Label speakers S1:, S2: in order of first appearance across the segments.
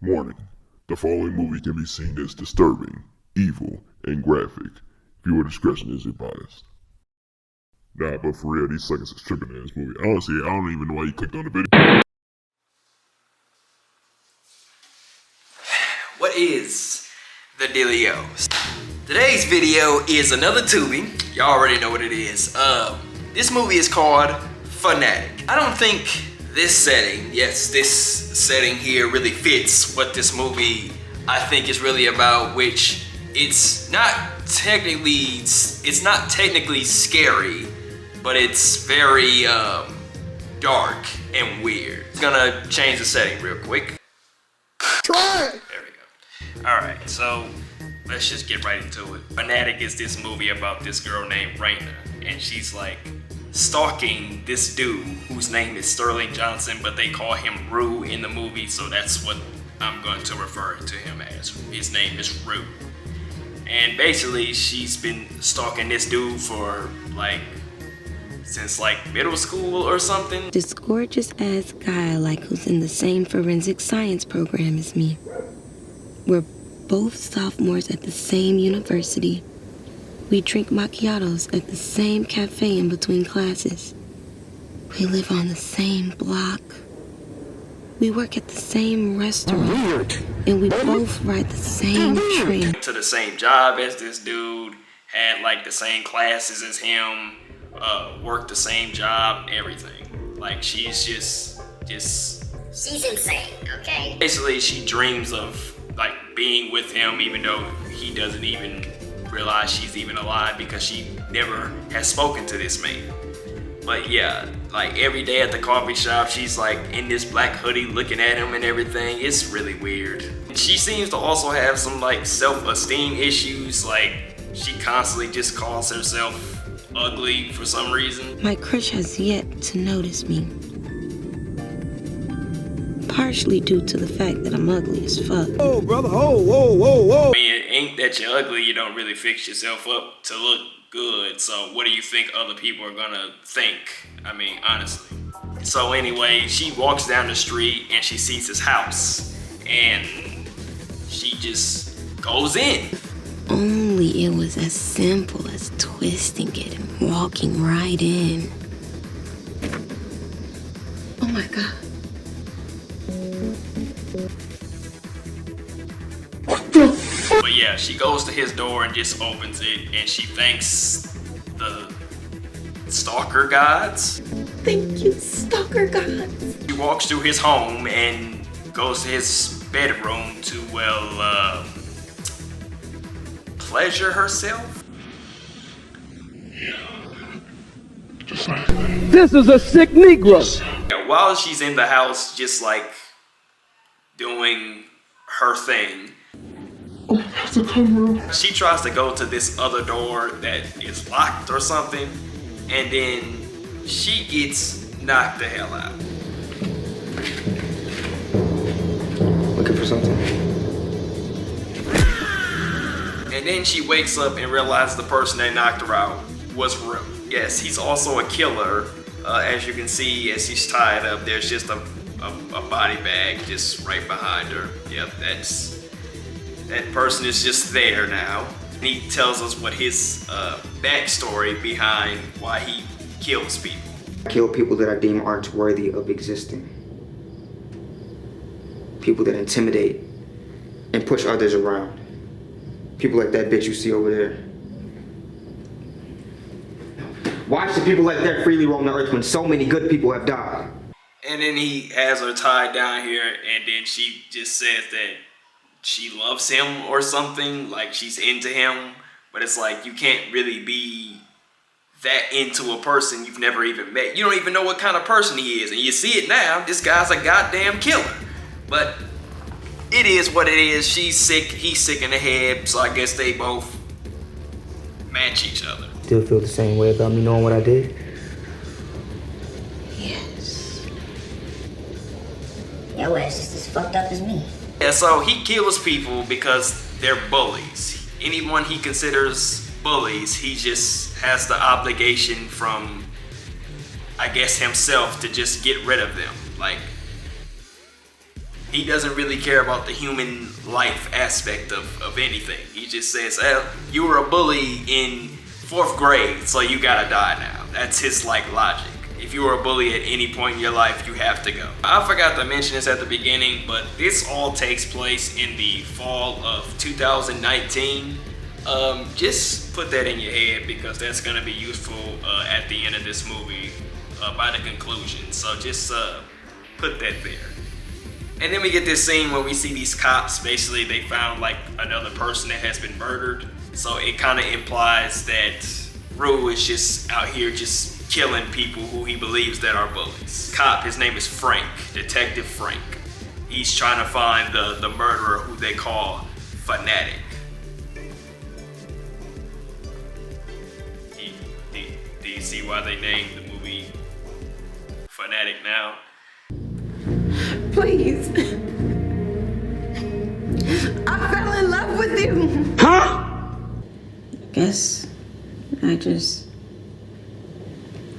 S1: Warning: the following movie can be seen as disturbing, evil, and graphic. Viewer discretion is advised. Nah, but for real, these suckers is tripping in this movie. Honestly, I don't even know why you clicked on the video.
S2: What is the dealio? Today's video is another Tubi. Y'all already know what it is. This movie is called Fanatic. I don't think this setting, this setting here really fits what this movie I think is really about, which it's not technically scary, but it's very dark and weird. I'm gonna change the setting real quick.
S3: Try it!
S2: There we go. Alright, so let's just get right into it. Fanatic is this movie about this girl named Raina, and she's like stalking this dude whose name is Sterling Johnson, but they call him Rue in the movie, so that's what I'm going to refer to him as. His name is Rue. And basically she's been stalking this dude for since middle school or something.
S4: This gorgeous ass guy who's in the same forensic science program as me. We're both sophomores at the same university. We drink macchiatos at the same cafe in between classes. We live on the same block. We work at the same restaurant. And we both ride the same train.
S2: To the same job as this dude, had the same classes as him, worked the same job, everything. She's just
S3: She's insane, okay?
S2: basically she dreams of being with him, even though he doesn't even realize she's even alive because she never has spoken to this man. But yeah, every day at the coffee shop, she's in this black hoodie looking at him and everything. It's really weird. She seems to also have some self-esteem issues. She constantly just calls herself ugly for some reason.
S4: My crush has yet to notice me. Partially due to the fact that I'm ugly as fuck.
S3: Oh, brother, whoa.
S2: I mean, it ain't that you're ugly, you don't really fix yourself up to look good. So what do you think other people are gonna think? I mean, honestly. So anyway, she walks down the street and she sees his house. And she just goes in.
S4: Only it was as simple as twisting it and walking right in. Oh my God.
S2: But yeah, she goes to his door and just opens it, and she thanks the stalker gods.
S4: Thank you, stalker gods.
S2: She walks through his home and goes to his bedroom to, pleasure herself.
S5: This is a sick Negro.
S2: Yeah, while she's in the house, just doing her thing, she tries to go to this other door that is locked or something, and then she gets knocked the hell out.
S6: Looking for something?
S2: And then she wakes up and realizes the person that knocked her out was Rue. Yes, he's also a killer. As you can see, as she's tied up, there's just a body bag just right behind her. Yep, that person is just there now. And he tells us what his backstory behind why he kills people.
S6: I kill people that I deem aren't worthy of existing. People that intimidate and push others around. People like that bitch you see over there. Why should people like that freely roam the earth when so many good people have died?
S2: And then he has her tied down here, and then she just says that she loves him or something, she's into him. But it's you can't really be that into a person you've never even met. You don't even know what kind of person he is, and you see it now. This guy's a goddamn killer. But it is what it is. She's sick, he's sick in the head, so I guess they both match each other.
S6: Still feel the same way about me knowing what I did?
S4: Yes.
S3: Your ass is as fucked up as me.
S2: Yeah, so he kills people because they're bullies. Anyone he considers bullies, he just has the obligation from, I guess, himself to just get rid of them. He doesn't really care about the human life aspect of anything. He just says, you were a bully in 4th grade, so you gotta die now. That's his like logic. If you were a bully at any point in your life, you have to go. I forgot to mention this at the beginning, but this all takes place in the fall of 2019. Just put that in your head because that's gonna be useful at the end of this movie by the conclusion. So just put that there. And then we get this scene where we see these cops, basically they found like another person that has been murdered. So it kind of implies that Rue is just out here just killing people who he believes that are bullies. Cop, his name is Frank, Detective Frank. He's trying to find the murderer who they call Fanatic. Do you see why they named the movie Fanatic now?
S4: Please. I fell in love with you. Huh? I guess I just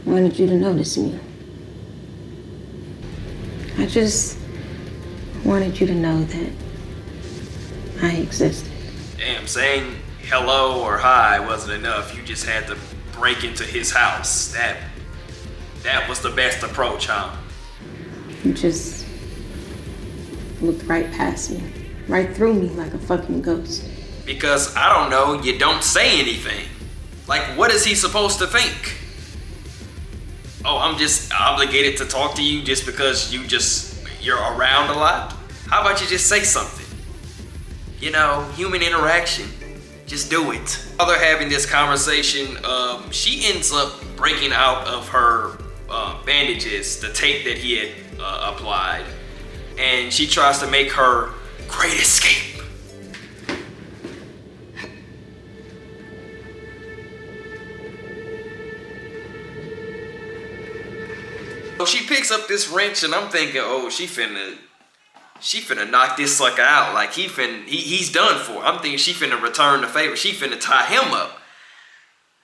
S4: wanted you to notice me. I just wanted you to know that I existed.
S2: Damn, saying hello or hi wasn't enough. You just had to break into his house. That was the best approach, huh?
S4: You just looked right past me, right through me like a fucking ghost.
S2: Because, I don't know, you don't say anything. Like, what is he supposed to think? Oh, I'm just obligated to talk to you just because you're around a lot? How about you just say something? You know, human interaction. Just do it. While they're having this conversation, she ends up breaking out of her bandages, the tape that he had applied, and she tries to make her great escape. So she picks up this wrench, and I'm thinking, oh, she finna knock this sucker out. Like he's done for. I'm thinking she finna return the favor. She finna tie him up.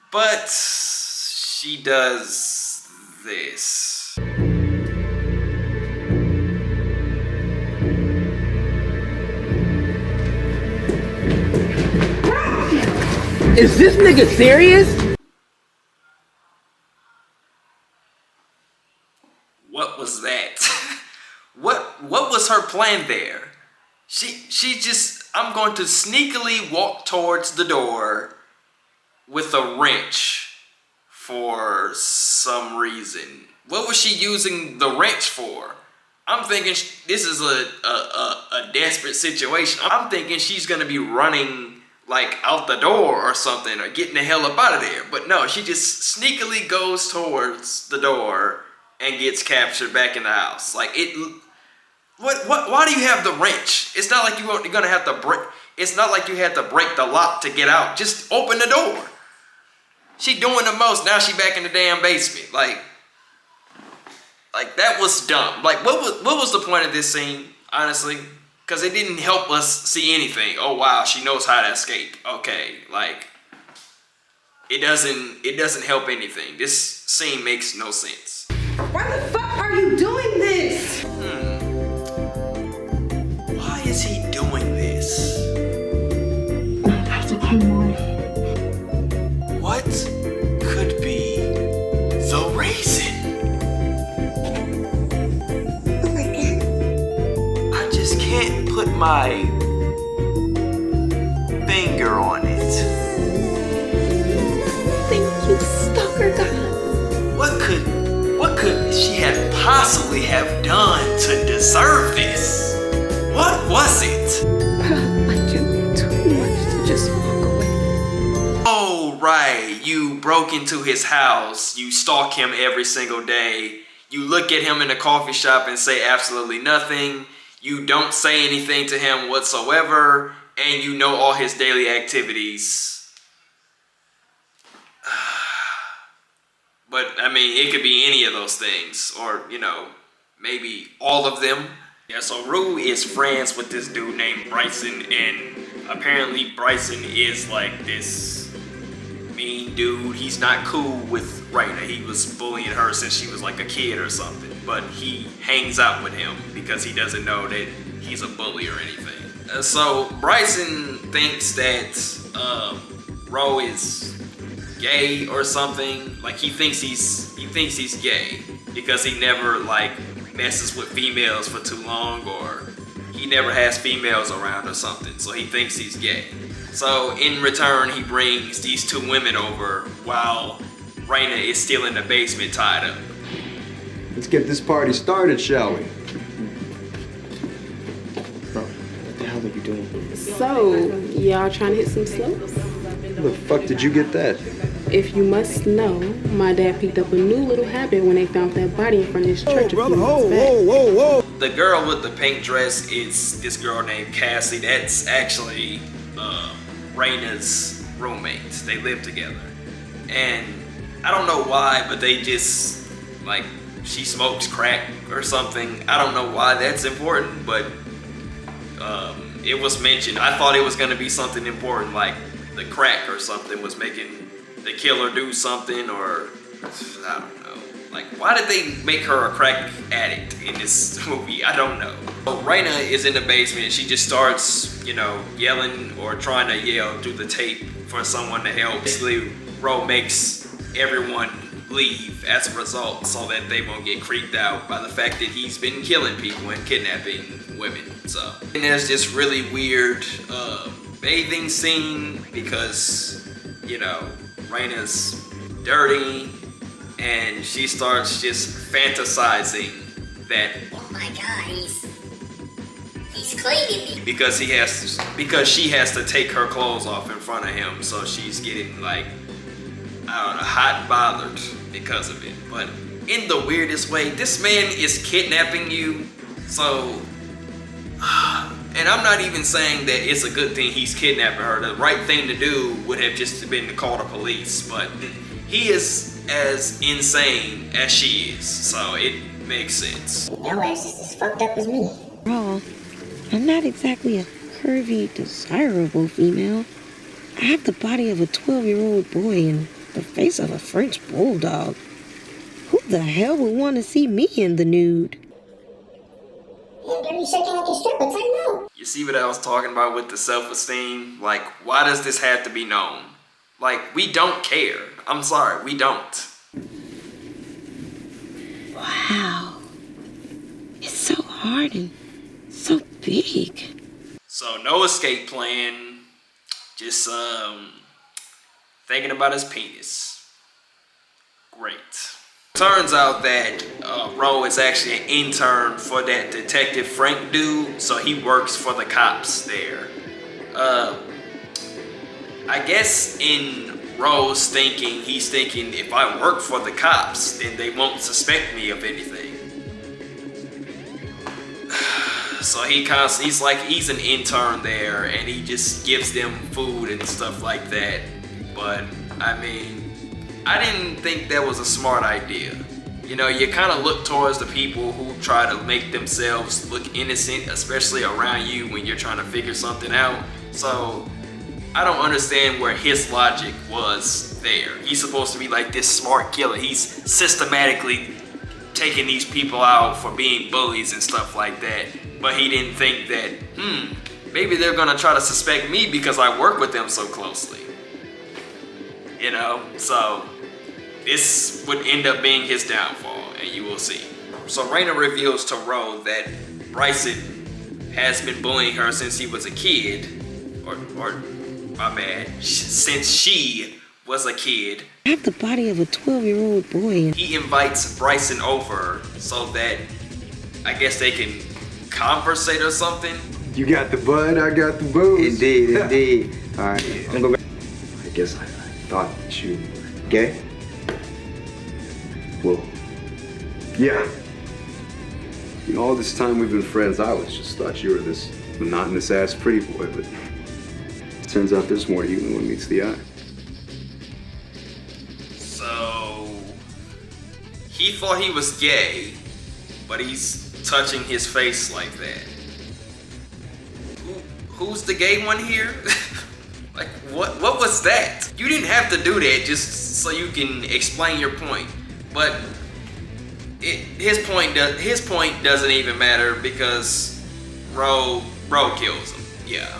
S2: But she does this.
S5: Is this nigga serious?
S2: What was that? What was her plan there? She just, I'm going to sneakily walk towards the door with a wrench for some reason. What was she using the wrench for? I'm thinking this is a desperate situation. I'm thinking she's gonna be running like out the door or something, or getting the hell up out of there. But no, she just sneakily goes towards the door and gets captured back in the house. Like why do you have the wrench? It's not like you're gonna have to break. It's not like you had to break the lock to get out. Just open the door. She doing the most. Now she back in the damn basement. Like that was dumb. Like what was the point of this scene? Honestly, because it didn't help us see anything. Oh wow, she knows how to escape. Okay, like it doesn't help anything. This scene makes no sense.
S4: Why the fuck are you doing this?
S2: Why is he doing this? What could be the reason?
S3: Oh my god.
S2: I just can't put my finger on it.
S4: Thank you, stalker god.
S2: What could she have possibly have done to deserve this? What was it?
S4: I do too much to just walk away.
S2: Oh, right. You broke into his house. You stalk him every single day. You look at him in the coffee shop and say absolutely nothing. You don't say anything to him whatsoever. And you know all his daily activities. But, I mean, it could be any of those things. Or, you know, maybe all of them. Yeah, so Rue is friends with this dude named Bryson. And apparently Bryson is like this mean dude. He's not cool with Raina. He was bullying her since she was like a kid or something. but he hangs out with him because he doesn't know that he's a bully or anything. So Bryson thinks that Ro is gay or something. Like he thinks he's gay because he never like messes with females for too long, or he never has females around or something. So he thinks he's gay. So in return, he brings these two women over while Raina is still in the basement tied up.
S7: Let's get this party started, shall we?
S6: Bro, what the hell are you doing?
S8: So, y'all trying to hit some slopes?
S7: Where the fuck did you get that?
S8: If you must know, my dad picked up a new little habit when they found that body in front of his church a few months back.
S2: The girl with the pink dress is this girl named Cassie. That's actually Raina's roommate. They live together. And I don't know why, but they just, like, she smokes crack or something. I don't know why that's important, but it was mentioned. I thought it was going to be something important, like the crack or something was making the killer do something, or I don't know. Like, why did they make her a crack addict in this movie? I don't know. So Raina is in the basement. She just starts, yelling or trying to yell through the tape for someone to help. Basically, Ro makes everyone leave as a result so that they won't get creeped out by the fact that he's been killing people and kidnapping women. So, and there's this really weird bathing scene because, Raina's dirty and she starts just fantasizing that,
S3: Oh my god, he's cleaning me.
S2: because she has to take her clothes off in front of him, so she's getting like, I don't know, hot and bothered because of it. But in the weirdest way, this man is kidnapping you, so and I'm not even saying that it's a good thing he's kidnapping her. The right thing to do would have just been to call the police, but he is as insane as she is, so it makes sense.
S3: Your ass is as fucked up as me.
S4: Raw, I'm not exactly a curvy, desirable female. I have the body of a 12-year-old boy and the face of a French bulldog. Who the hell would want to see me in the nude?
S3: You're dirty shaking like a stripper, turn no.
S2: You see what I was talking about with the self-esteem? Like, why does this have to be known? Like, we don't care. I'm sorry, we don't.
S4: Wow. It's so hard and so big.
S2: So no escape plan. Just thinking about his penis. Great. Turns out that Ro is actually an intern for that Detective Frank dude, so he works for the cops there. I guess in Ro's thinking, he's thinking if I work for the cops, then they won't suspect me of anything. So he's like, he's an intern there and he just gives them food and stuff like that. But I mean, I didn't think that was a smart idea. You kind of look towards the people who try to make themselves look innocent, especially around you when you're trying to figure something out. So I don't understand where his logic was there. He's supposed to be like this smart killer. He's systematically taking these people out for being bullies and stuff like that. But he didn't think that, maybe they're gonna try to suspect me because I work with them so closely. So this would end up being his downfall, and you will see. So Raina reveals to Ro that Bryson has been bullying her since he was a kid, or my bad, since she was a kid.
S4: I have the body of a 12-year-old boy.
S2: He invites Bryson over so that I guess they can conversate or something.
S7: You got the bud, I got the booze.
S6: Indeed. All right, I'm gonna go back.
S7: I guess I thought that you gay? Well, yeah. All this time we've been friends, I always just thought you were this monotonous ass pretty boy, but it turns out there's more to you than one meets the eye.
S2: So he thought he was gay, but he's touching his face like that. Who's the gay one here? Like, what was that? You didn't have to do that just so you can explain your point. But his point doesn't even matter because Ro kills him. Yeah.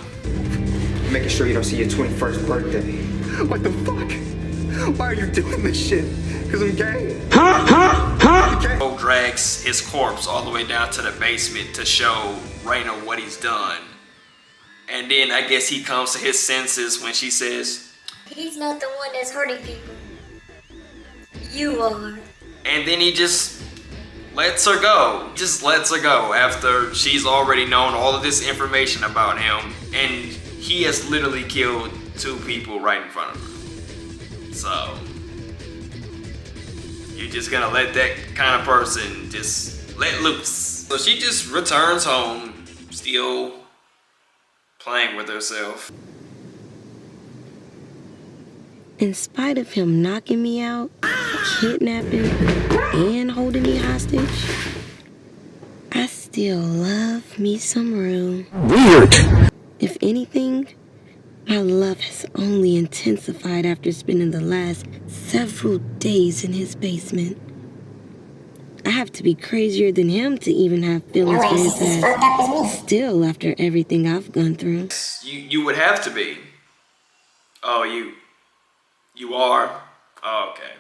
S6: Making sure you don't see your 21st birthday.
S7: What the fuck? Why are you doing this shit? Because I'm gay?
S2: Ro drags his corpse all the way down to the basement to show Raina what he's done. And then I guess he comes to his senses when she says,
S3: He's not the one that's hurting people. You are.
S2: and then he just lets her go. Just lets her go after she's already known all of this information about him. And he has literally killed 2 people right in front of her. So, you're just gonna let that kind of person just let loose. So she just returns home, still playing with herself.
S4: In spite of him knocking me out, kidnapping, and holding me hostage, I still love me some Rue. Weird! If anything, my love has only intensified after spending the last several days in his basement. I have to be crazier than him to even have feelings for his ass. Still, after everything I've gone through.
S2: You would have to be. Oh, you are? Oh, okay.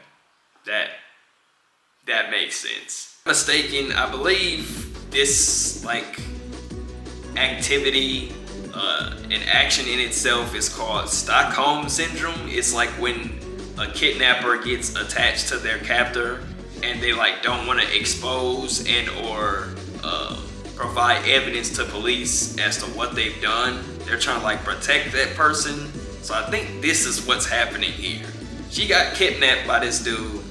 S2: That makes sense. If I'm mistaken, I believe this, like, activity, an action in itself is called Stockholm Syndrome. It's like when a kidnapper gets attached to their captor and they like don't want to expose and or provide evidence to police as to what they've done. They're trying to like protect that person. So I think this is what's happening here. She got kidnapped by this dude,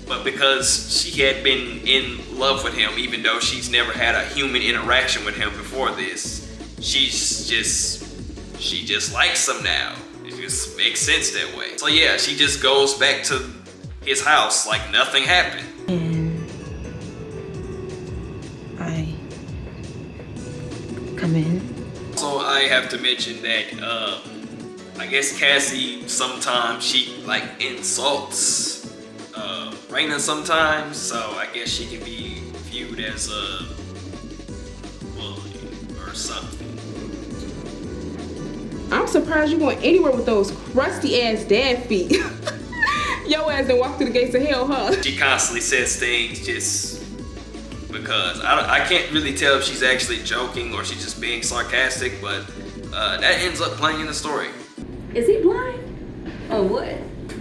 S2: but because she had been in love with him, even though she's never had a human interaction with him before this, she just likes him now. It just makes sense that way. So yeah, she just goes back to his house like nothing happened.
S4: And I come in.
S2: So I have to mention that I guess Cassie sometimes she like insults Raina sometimes, so I guess she can be viewed as a bully or something.
S8: I'm surprised you going anywhere with those crusty ass dad feet. Yo ass done walk through the gates of hell, huh?
S2: She constantly says things just because I can't really tell if she's actually joking or she's just being sarcastic, but that ends up playing in the story.
S9: Is he blind? Or what?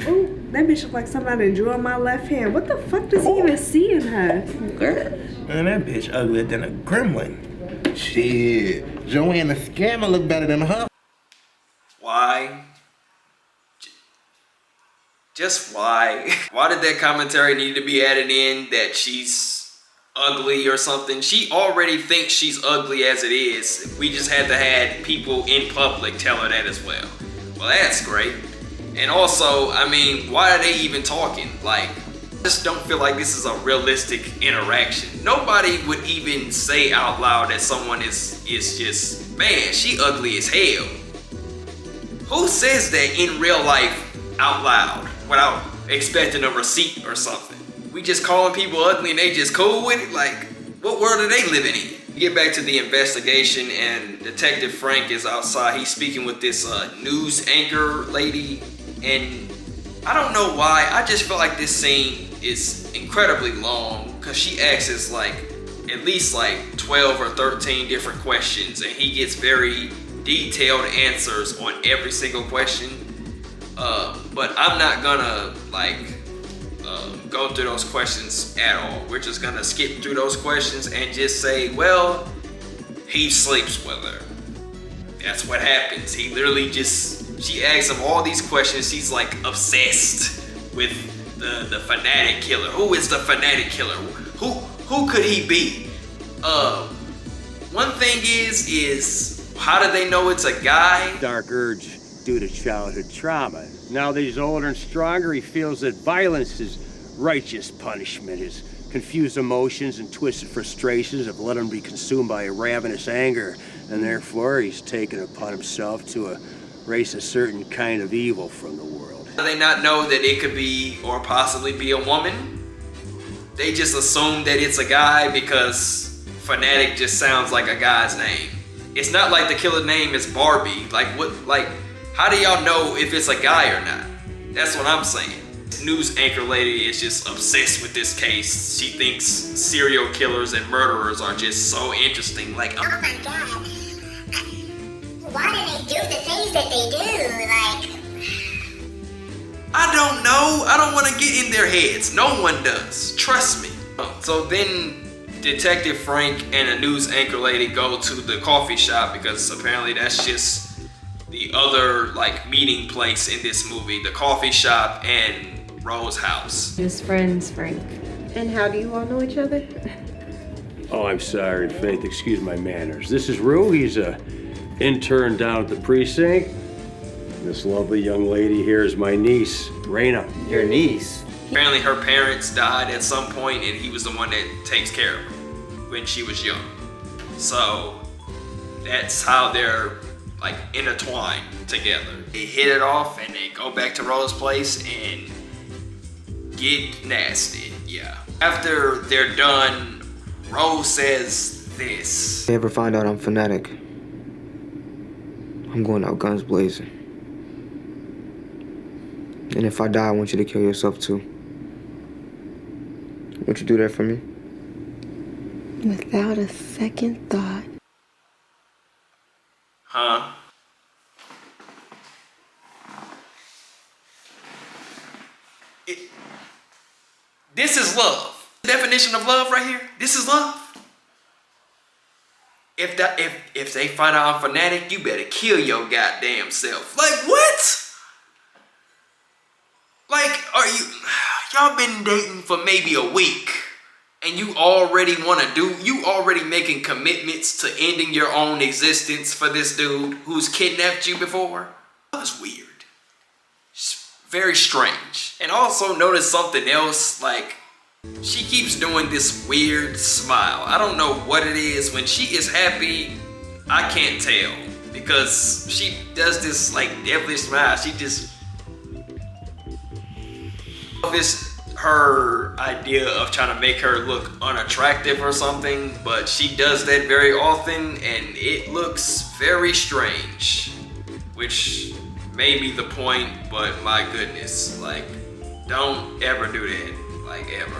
S10: Ooh, that bitch look like somebody drew on my left hand. What the fuck does he even see in her?
S9: Girl.
S11: Man, that bitch uglier than a gremlin.
S12: Shit, Joanne the scammer look better than her.
S2: Why? Just why? Why did that commentary need to be added in that she's ugly or something? She already thinks she's ugly as it is. We just had to have people in public tell her that as well. Well, that's great. And also, I mean, why are they even talking? Like, I just don't feel like this is a realistic interaction. Nobody would even say out loud that someone is just, man, she ugly as hell. Who says that in real life out loud without expecting a receipt or something? We just calling people ugly and they just cool with it? Like, what world are they living in? We get back to the investigation and Detective Frank is outside. He's speaking with this news anchor lady. And I don't know why, I just feel like this scene is incredibly long because she asks like at least like 12 or 13 different questions and he gets very detailed answers on every single question. But I'm not gonna like go through those questions at all. We're just gonna skip through those questions and just say, well, he sleeps with her. That's what happens. He literally just, she asks him all these questions. He's like obsessed with the Fanatic killer. Who is the Fanatic killer? Who could he be? One thing is how do they know it's a guy?
S13: Dark urge due to childhood trauma. Now that he's older and stronger, he feels that violence is righteous punishment. His confused emotions and twisted frustrations have let him be consumed by a ravenous anger, and therefore he's taken upon himself to erase a certain kind of evil from the world.
S2: Do they not know that it could be or possibly be a woman? they just assume that it's a guy because Fanatic just sounds like a guy's name. It's not like the killer name is Barbie. Like what? Like how do y'all know if it's a guy or not? That's what I'm saying. News anchor lady is just obsessed with this case. She thinks serial killers and murderers are just so interesting. Like,
S3: oh my god, why do they do the things that they do? Like,
S2: I don't know. I don't want to get in their heads. No one does. Trust me. So then Detective Frank and a news anchor lady go to the coffee shop because apparently that's just the other like meeting place in this movie. The coffee shop and Rose's house.
S14: Just friends, Frank. And how do you all know each other?
S13: Oh, I'm sorry, Faith. Excuse my manners. This is Rue. He's a intern down at the precinct. This lovely young lady here is my niece, Raina.
S6: Your niece?
S2: Apparently her parents died at some point and he was the one that takes care of her when she was young. So that's how they're like intertwined together. They hit it off and they go back to Rose's place and get nasty, yeah. After they're done, Rose says this.
S6: If you ever find out I'm Fanatic, I'm going out guns blazing. And if I die, I want you to kill yourself too. Would you do that for me?
S4: Without a second thought.
S2: Huh? This is love. The definition of love right here. This is love. If they find out I'm Fanatic, you better kill your goddamn self. Like what? Like, y'all been dating for maybe a week and you already already making commitments to ending your own existence for this dude who's kidnapped you before? That's weird. It's very strange. And also notice something else, like, she keeps doing this weird smile. I don't know what it is. When she is happy, I can't tell. Because she does this, like, devilish smile. She just... It's her idea of trying to make her look unattractive or something, but she does that very often and it looks very strange, which may be the point, but my goodness, like, don't ever do that, like, ever.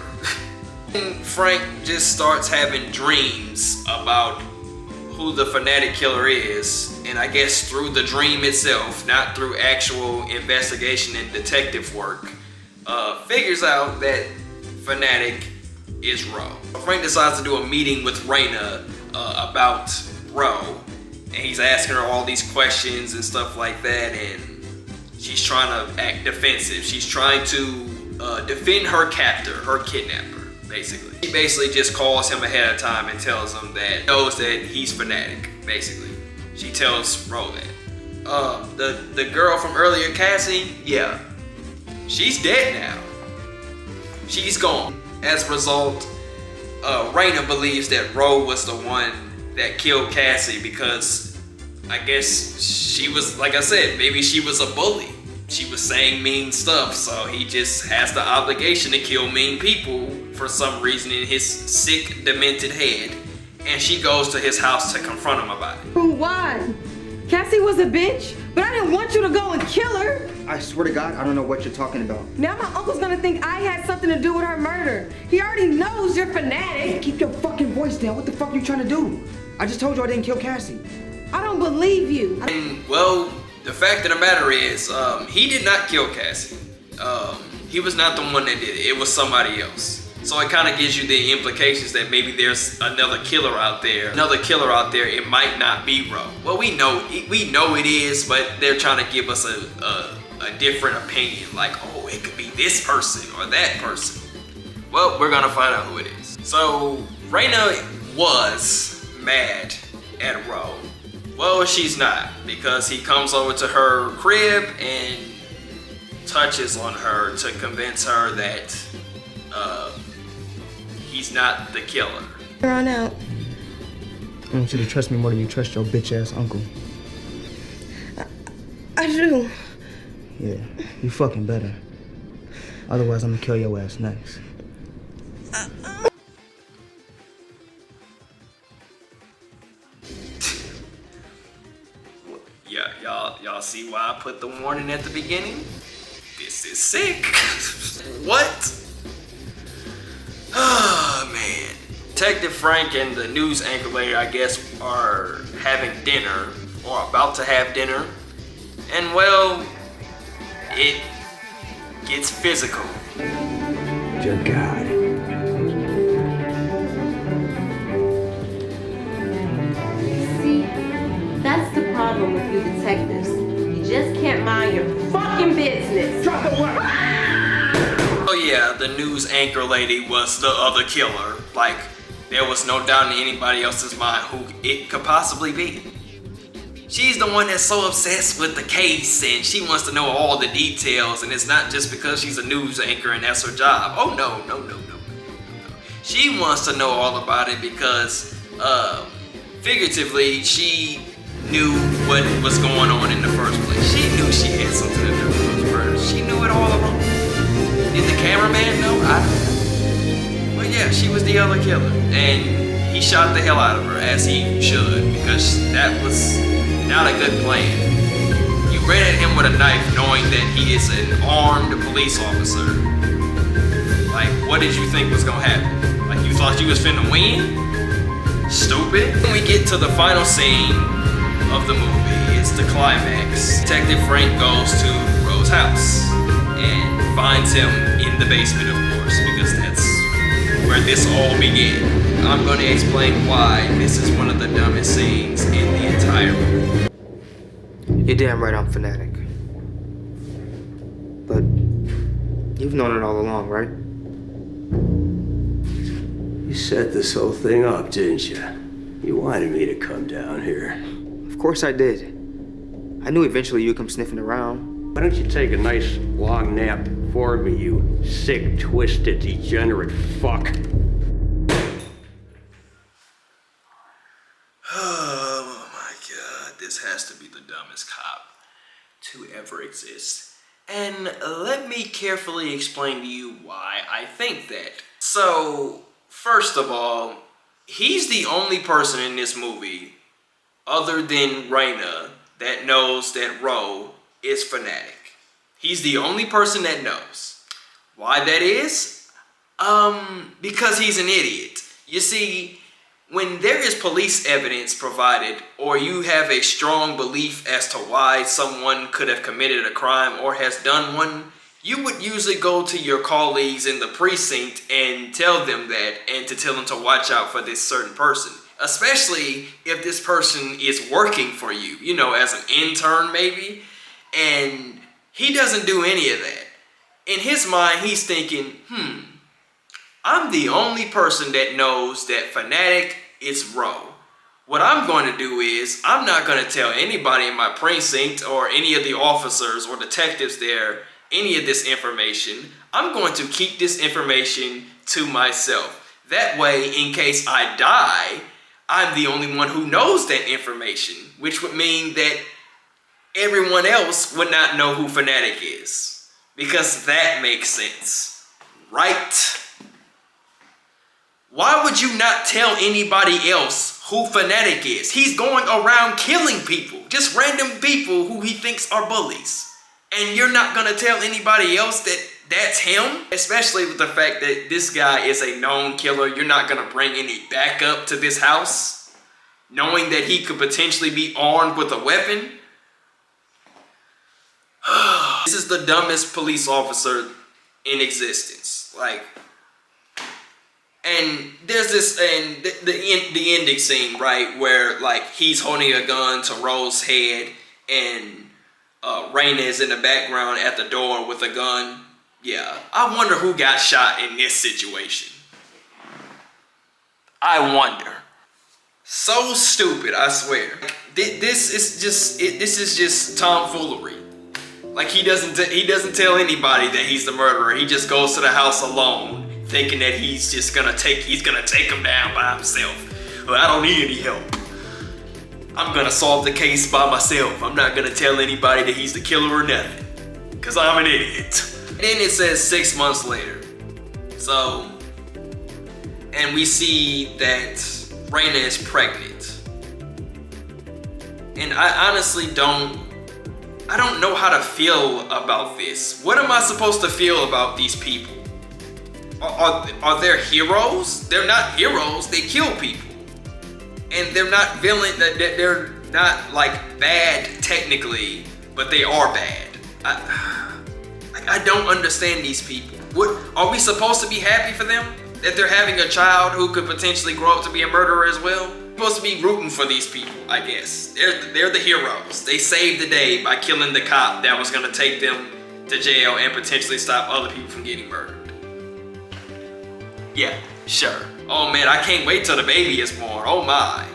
S2: And Frank just starts having dreams about who the Fanatic killer is, and I guess through the dream itself, not through actual investigation and detective work, figures out that Fanatic is Ro. Frank decides to do a meeting with Raina about Ro, and he's asking her all these questions and stuff like that, and she's trying to act defensive. She's trying to defend her captor, her kidnapper, basically. She basically just calls him ahead of time and tells him that knows that he's Fanatic, basically. She tells Ro that. The girl from earlier, Cassie, yeah, she's dead now. She's gone. As a result, Raina believes that Ro was the one that killed Cassie because I guess she was, like I said, maybe she was a bully. She was saying mean stuff, so he just has the obligation to kill mean people for some reason in his sick, demented head. And she goes to his house to confront him about it.
S5: Why? Cassie was a bitch, but I didn't want you to go and kill her.
S6: I swear to God, I don't know what you're talking about.
S5: Now my uncle's gonna think I had something to do with her murder. He already knows you're Fanatic.
S6: Keep your fucking voice down. What the fuck are you trying to do? I just told you I didn't kill Cassie.
S5: I don't believe you.
S2: And, well, the fact of the matter is, he did not kill Cassie. He was not the one that did it. It was somebody else. So it kind of gives you the implications that maybe there's another killer out there. It might not be Ro. Well, we know it is, but they're trying to give us a different opinion. Like, oh, it could be this person or that person. Well, we're gonna find out who it is. So Raina was mad at Ro. Well, she's not, because he comes over to her crib and touches on her to convince her that he's not the killer.
S4: You're on out.
S6: I want you to trust me more than you trust your bitch ass uncle.
S4: I do.
S6: Yeah, you fucking better. Otherwise, I'm gonna kill your ass next.
S2: Yeah, y'all see why I put the warning at the beginning? This is sick. What? Oh man. Detective Frank and the news anchor lady, I guess, are having dinner or about to have dinner. And well, it gets physical.
S13: Dear God.
S14: See, that's the problem with you detectives. You just can't mind your fucking business.
S13: Drop the weapon!
S2: Oh yeah, the news anchor lady was the other killer. Like, there was no doubt in anybody else's mind who it could possibly be. She's the one that's so obsessed with the case and she wants to know all the details, and it's not just because she's a news anchor and that's her job. Oh no. She wants to know all about it because, figuratively, she knew what was going on in the first place. She knew she had something to do with those murders. She knew it all along. Did the cameraman know? I don't know. But yeah, she was the other killer. And he shot the hell out of her, as he should, because that was not a good plan. You ran at him with a knife knowing that he is an armed police officer. Like, what did you think was gonna happen? Like, you thought you was finna win? Stupid. When we get to the final scene of the movie, it's the climax. Detective Frank goes to Rose's house and finds him in the basement, of course, because that's where this all began. I'm going to explain why this is one of the dumbest scenes in the entire movie.
S6: You're damn right I'm Fanatic. But you've known it all along, right?
S13: You set this whole thing up, didn't you? You wanted me to come down here.
S6: Of course I did. I knew eventually you'd come sniffing around.
S13: Why don't you take a nice long nap for me, you sick, twisted, degenerate fuck?
S2: Oh my god, this has to be the dumbest cop to ever exist. And let me carefully explain to you why I think that. So, first of all, he's the only person in this movie, other than Raina, that knows that Ro is Fanatic. He's the only person that knows. Why that is? Because he's an idiot. You see, when there is police evidence provided, or you have a strong belief as to why someone could have committed a crime or has done one, you would usually go to your colleagues in the precinct and tell them that, and to tell them to watch out for this certain person. Especially if this person is working for you, you know, as an intern maybe, and he doesn't do any of that. In his mind, he's thinking, I'm the only person that knows that Fanatic is Ro. What I'm going to do is, I'm not going to tell anybody in my precinct or any of the officers or detectives there any of this information. I'm going to keep this information to myself. That way, in case I die, I'm the only one who knows that information, which would mean that everyone else would not know who Fanatic is. Because that makes sense, right? Why would you not tell anybody else who Fanatic is? He's going around killing people, just random people who he thinks are bullies. And you're not gonna tell anybody else that that's him? Especially with the fact that this guy is a known killer. You're not gonna bring any backup to this house, knowing that he could potentially be armed with a weapon. This is the dumbest police officer in existence. Like, and there's this, and the ending scene, right, where like he's holding a gun to Rose's head, and Raina is in the background at the door with a gun. Yeah, I wonder who got shot in this situation. I wonder. So stupid, I swear. This is just tomfoolery. Like he doesn't tell anybody that he's the murderer. He just goes to the house alone, thinking that he's gonna take him down by himself. Well, I don't need any help. I'm gonna solve the case by myself. I'm not gonna tell anybody that he's the killer or nothing, cause I'm an idiot. And then it says 6 months later. So, and we see that Raina is pregnant. And I honestly don't know how to feel about this. What am I supposed to feel about these people? Are they heroes? They're not heroes, they kill people. And they're not villain, they're not like bad technically, but they are bad. I don't understand these people. What are we supposed to be happy for them? That they're having a child who could potentially grow up to be a murderer as well? We're supposed to be rooting for these people, I guess. They're the heroes. They saved the day by killing the cop that was gonna take them to jail and potentially stop other people from getting murdered. Yeah, sure. Oh man, I can't wait till the baby is born. Oh my.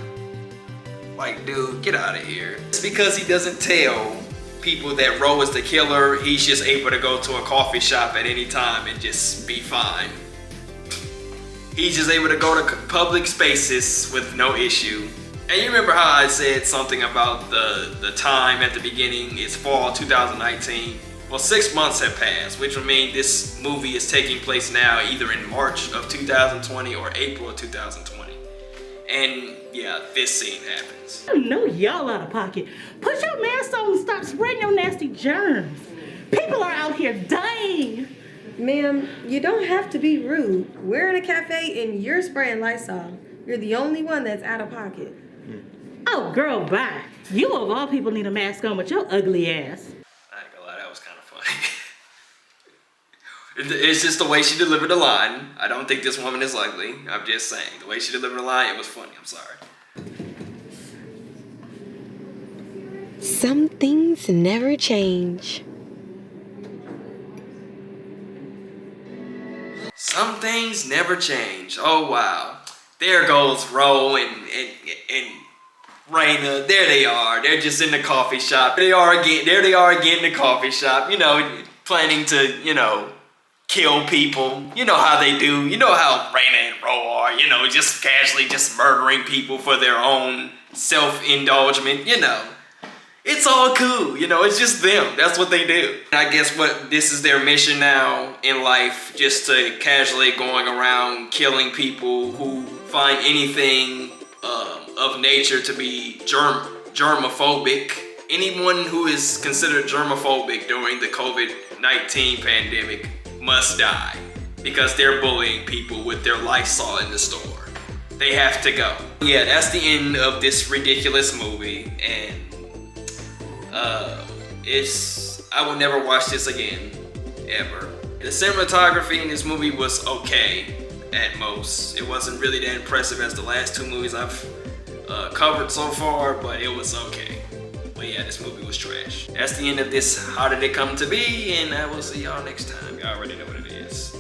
S2: Like, dude, get out of here. It's because he doesn't tell people that Ro is the killer. He's just able to go to a coffee shop at any time and just be fine. He's just able to go to public spaces with no issue. And you remember how I said something about the time at the beginning? It's fall 2019. Well, 6 months have passed, which would mean this movie is taking place now either in March of 2020 or April of 2020. And yeah, this scene happens.
S15: I know y'all out of pocket. Put your mask on and stop spreading your nasty germs. People are out here dying.
S5: Ma'am, you don't have to be rude. We're in a cafe and you're spraying Lysol. You're the only one that's out of pocket.
S15: Oh, girl, bye. You of all people need a mask on with your ugly ass.
S2: I ain't gonna lie, that was kind of funny. It's just the way she delivered the line. I don't think this woman is ugly. I'm just saying. The way she delivered the line, it was funny. I'm sorry.
S4: Some things never change.
S2: Some things never change. Oh wow. There goes Ro and Raina. There they are. They're just in the coffee shop. There they are again in the coffee shop. You know, planning to, you know, kill people. You know how they do. You know how Raina and Ro are. You know, just casually just murdering people for their own self-indulgence. You know. It's all cool, you know, it's just them. That's what they do. I guess this is their mission now in life, just to casually going around killing people who find anything of nature to be germophobic. Anyone who is considered germophobic during the COVID-19 pandemic must die because they're bullying people with their Lysol in the store. They have to go. Yeah, that's the end of this ridiculous movie, and I will never watch this again, ever. The cinematography in this movie was okay, at most. It wasn't really that impressive as the last two movies I've covered so far, but it was okay. But yeah, this movie was trash. That's the end of this How Did It Come to Be, and I will see y'all next time. Y'all already know what it is.